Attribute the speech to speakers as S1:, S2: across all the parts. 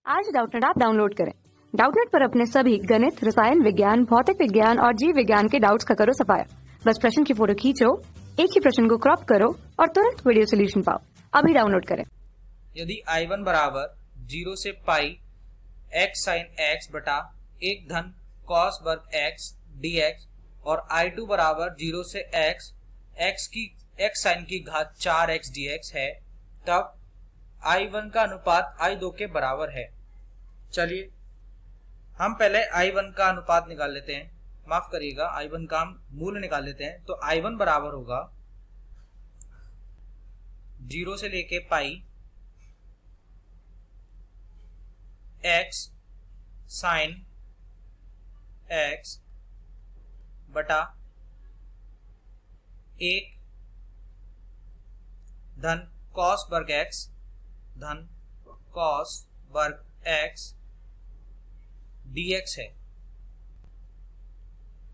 S1: आज Doubtnut app download करें। Doubtnut पर अपने सभी गणित, रसायन विज्ञान, भौतिक विज्ञान और जीव विज्ञान के डाउट्स का करो सफाया। बस प्रश्न की फोटो खींचो, एक ही प्रश्न को क्रॉप करो और तुरंत वीडियो सोल्यूशन पाओ। अभी डाउनलोड करें।
S2: यदि I1 बराबर 0 से पाई x साइन x बटा 1 धन कॉस वर्ग x dx और I2 बराबर 0 से x साइन की घात 4x dx है, तब I1 का अनुपात I2 के बराबर है। चलिए हम पहले I1 का अनुपात निकाल लेते हैं, माफ करिएगा I1 का हम मूल्य निकाल लेते हैं। तो I1 बराबर होगा 0 से लेके पाई x साइन x बटा 1 धन कॉस वर्ग x धन कॉस वर्ग x dx है।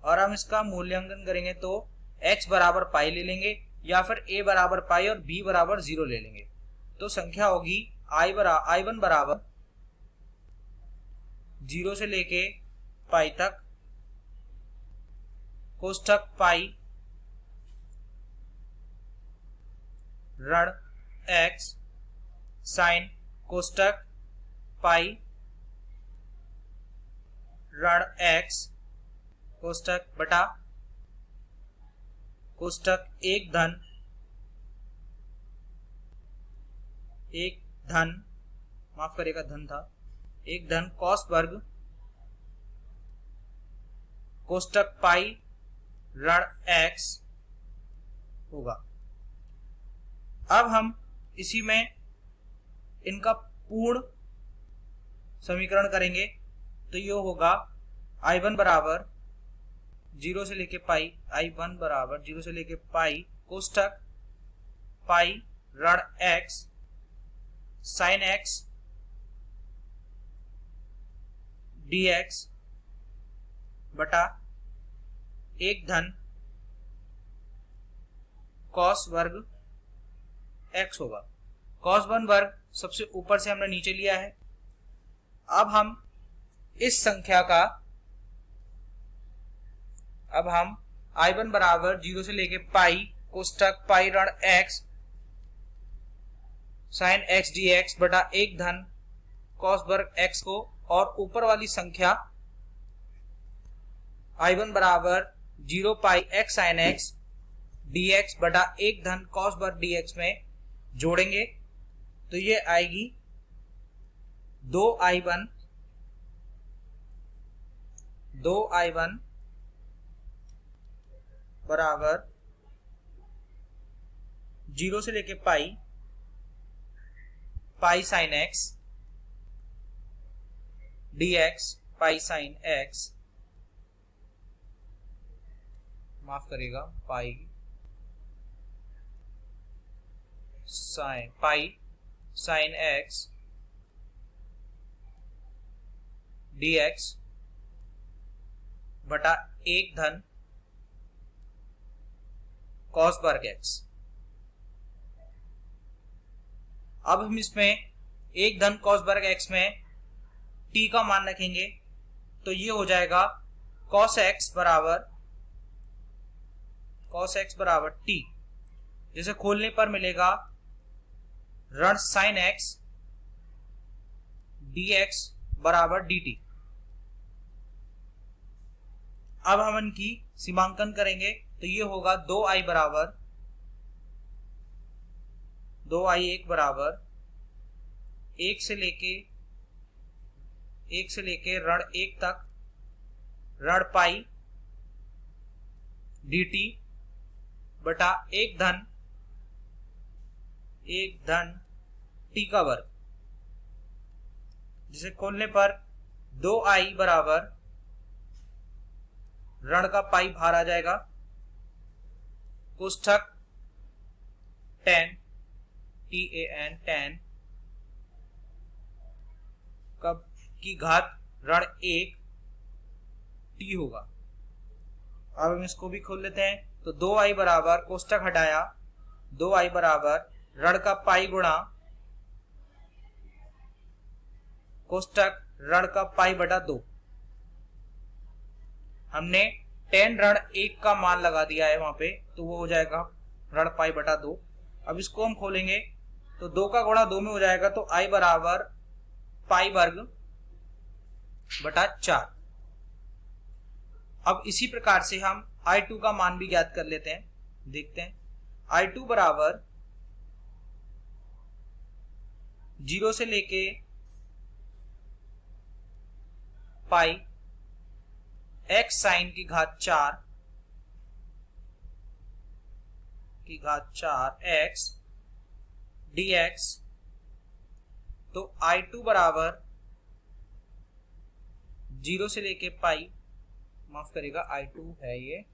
S2: और हम इसका मूल्यांकन करेंगे तो x बराबर पाई ले लेंगे या फिर a बराबर पाई और b बराबर 0 ले लेंगे। तो संख्या होगी I1 बराबर 0 से लेके पाई तक कोष्ठक पाई ऋण x साइन कोष्ठक पाई ऋण x कोष्ठक बटा कोष्ठक 1 धन माफ करिएगा धन था 1 धन कॉस वर्ग कोष्ठक पाई ऋण x होगा। अब हम इसी में इनका पूर्ण समीकरण करेंगे तो ये होगा I1 बराबर 0 से लेके पाई I1 बराबर 0 से लेके पाई कोष्ठक पाई ऋण x साइन x dx बटा 1 धन कॉस वर्ग x होगा। कॉस 1 वर्ग सबसे ऊपर से हमने नीचे लिया है। अब हम इस संख्या का I1 बराबर 0 से लेके पाई कोष्ठक पाई ऋण x साइन x dx बटा 1 धन कॉस वर्ग x को और ऊपर वाली संख्या I1 बराबर 0 पाई x साइन x dx बटा 1 धन कॉस वर्ग dx में जोड़ेंगे तो ये आएगी 2I1 बराबर 0 से लेके pi sine x dx pi sine x माफ करिएगा पाई साइन x dx बटा 1 धन कॉस वर्ग x। अब हम इसमें 1 धन कॉस वर्ग x में t का मान रखेंगे तो ये हो जाएगा cos x बराबर t, जिसे खोलने पर मिलेगा ऋण साइन x dx बराबर dt। अब हम इनकी सीमांकन करेंगे तो ये होगा 2I1 बराबर 1 से लेके ऋण 1 तक ऋण पाई dt बटा 1 धन t का वर्ग, जिसे खोलने पर 2I बराबर ऋण का पाई बाहर आ जाएगा कोष्ठक tan कब की घात ऋण 1 t होगा। अब हम इसको भी खोल लेते हैं तो 2I बराबर कोष्ठक हटाया 2I बराबर ऋण का पाई गुणा कोष्टक ऋण का पाई बटा 2। हमने 10 ऋण 1 का मान लगा दिया है वहां पे, तो वो हो जाएगा ऋण पाई बटा 2। अब इसको हम खोलेंगे तो 2 का गुणा 2 में हो जाएगा, तो आई बराबर पाई वर्ग बटा 4। अब इसी प्रकार से हम I2 का मान भी ज्ञात कर लेते हैं, देखते हैं। I2 बराबर 0 से लेके पाई x साइन की घात 4 x dx। तो I2 बराबर 0 से लेके पाई, माफ करेगा I2 है ये,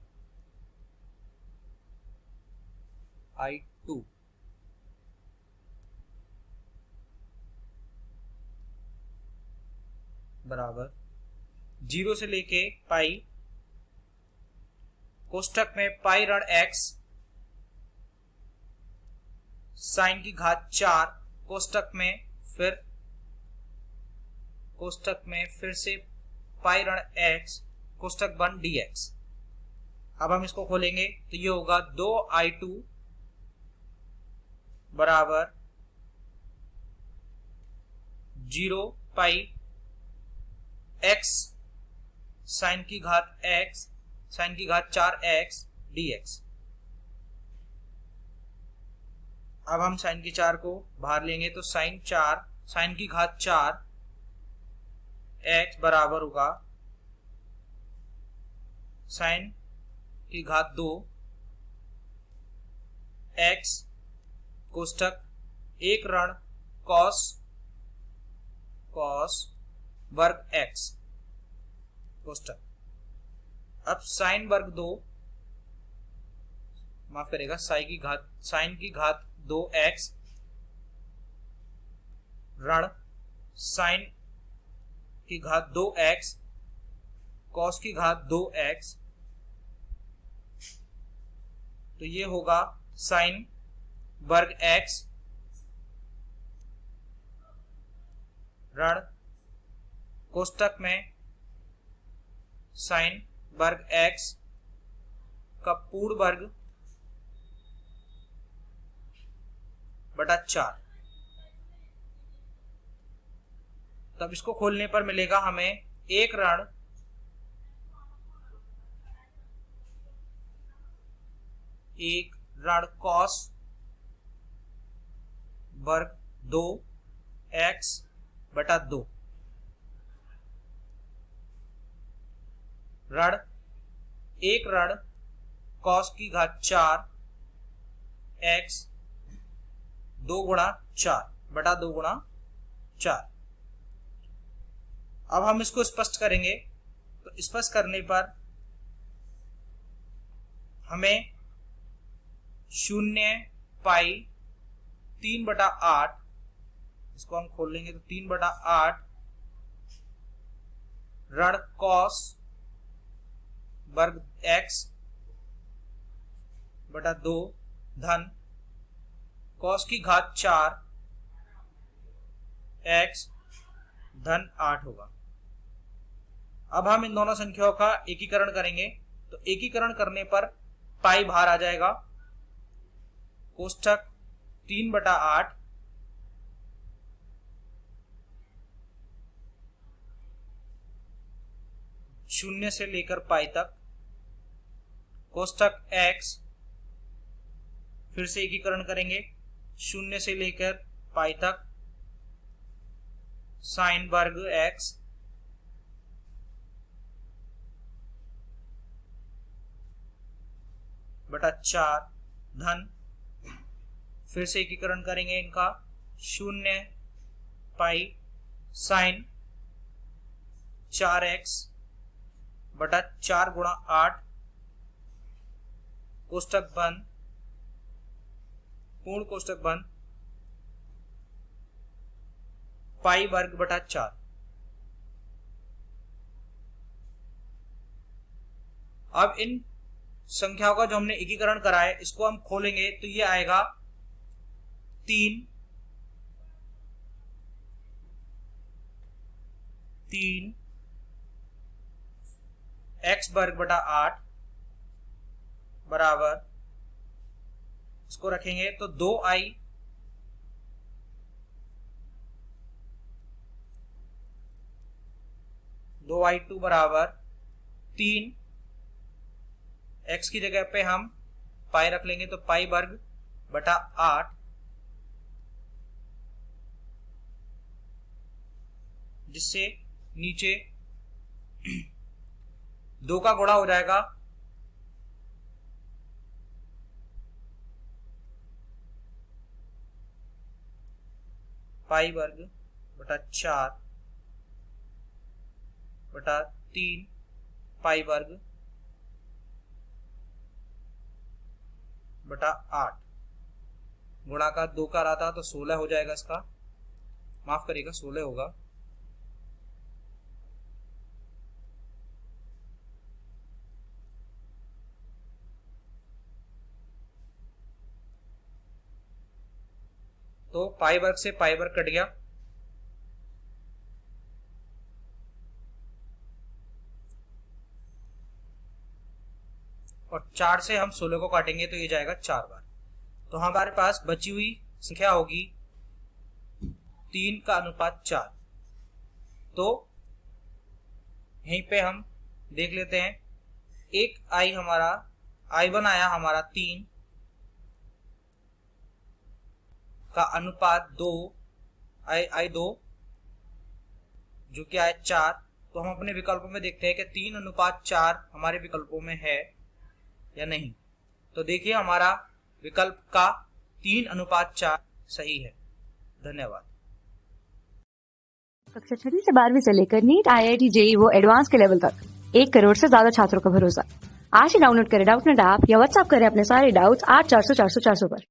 S2: I2 बराबर 0 से लेके पाई, कोष्टक में पाई ऋण x साइन की घात 4, कोष्टक में फिर से पाई ऋण x, कोष्टक बंद dx। अब हम इसको खोलेंगे तो ये होगा 2I2 बराबर 0 पाई x साइन की घात 4x dx। अब हम साइन की 4 को बाहर लेंगे तो साइन की घात 4 x बराबर होगा साइन की घात 2 x कोष्टक 1 ऋण कॉस वर्ग x कोष्टक। अब साइन वर्ग 2, माफ करेगा साइन की घात 2x ऋण साइन की घात 2x कॉस की घात 2x, तो ये होगा साइन वर्ग x ऋण कोष्टक में साइन वर्ग x का पूर्ण वर्ग बटा 4। तब इसको खोलने पर मिलेगा हमें 1 ऋण कॉस वर्ग 2 x बटा 2 ऋण 1 ऋण कॉस की घात 4 x 2 गुणा 4 बटा 2 गुणा 4। अब हम इसको स्पष्ट करेंगे तो स्पष्ट करने पर हमें 0 पाई 3 बटा 8, इसको हम खोल लेंगे तो 3 बटा 8 ऋण कॉस वर्ग x बटा 2 धन कॉस की घात 4 x धन 8 होगा। अब हम इन दोनों संख्याओं का एकीकरण करेंगे तो एकीकरण करने पर पाई बाहर आ जाएगा, कोष्टक 3 बटा 8 0 से लेकर पाई तक, कोष्टक x फिर से एकीकरण करेंगे 0 से लेकर पाई तक साइन वर्ग x बटा 4 धन फिर से एकीकरण करेंगे इनका 0 पाई साइन 4x बटा 4 गुणा 8 कोष्टक बंद पूर्ण कोष्टक बंद पाई वर्ग बटा 4। अब इन संख्याओं का जो हमने एकीकरण करा है इसको हम खोलेंगे तो ये आएगा 3 3 x वर्ग बटा 8 बराबर, इसको रखेंगे तो 2i2 बराबर 3, x की जगह पे हम पाई रख लेंगे तो पाई वर्ग बटा 8, जिससे नीचे 2 का गुणा हो जाएगा पाई वर्ग बटा 4 बटा 3 पाई वर्ग बटा 8, गुणा का 2 का रहा था तो 16 हो जाएगा, इसका माफ करिएगा 16 होगा। तो पाई वर्ग से पाई वर्ग कट गया, और 4 से हम 16 को काटेंगे तो ये जाएगा 4 बार। तो हमारे पास बची हुई संख्या होगी 3 का अनुपात 4। तो यहीं पे हम देख लेते हैं, एक आई हमारा I1 आया हमारा 3 का अनुपात 2 I2 जो कि आया 4। तो हम अपने विकल्पों में देखते हैं कि 3 अनुपात 4 हमारे विकल्पों में है या नहीं। तो देखिए हमारा विकल्प का 3 अनुपात 4 सही है। धन्यवाद।
S1: कक्षा 6 से 12वीं से लेकर नीट, IIT, JEE वो एडवांस के लेवल तक 1 करोड़ से ज्यादा छात्रों का भरोसा। आज ही डाउनलोड करें डाउटनेट ऐप या व्हाट्सएप करें अपने सारे डाउट्स 8400 400 400 पर।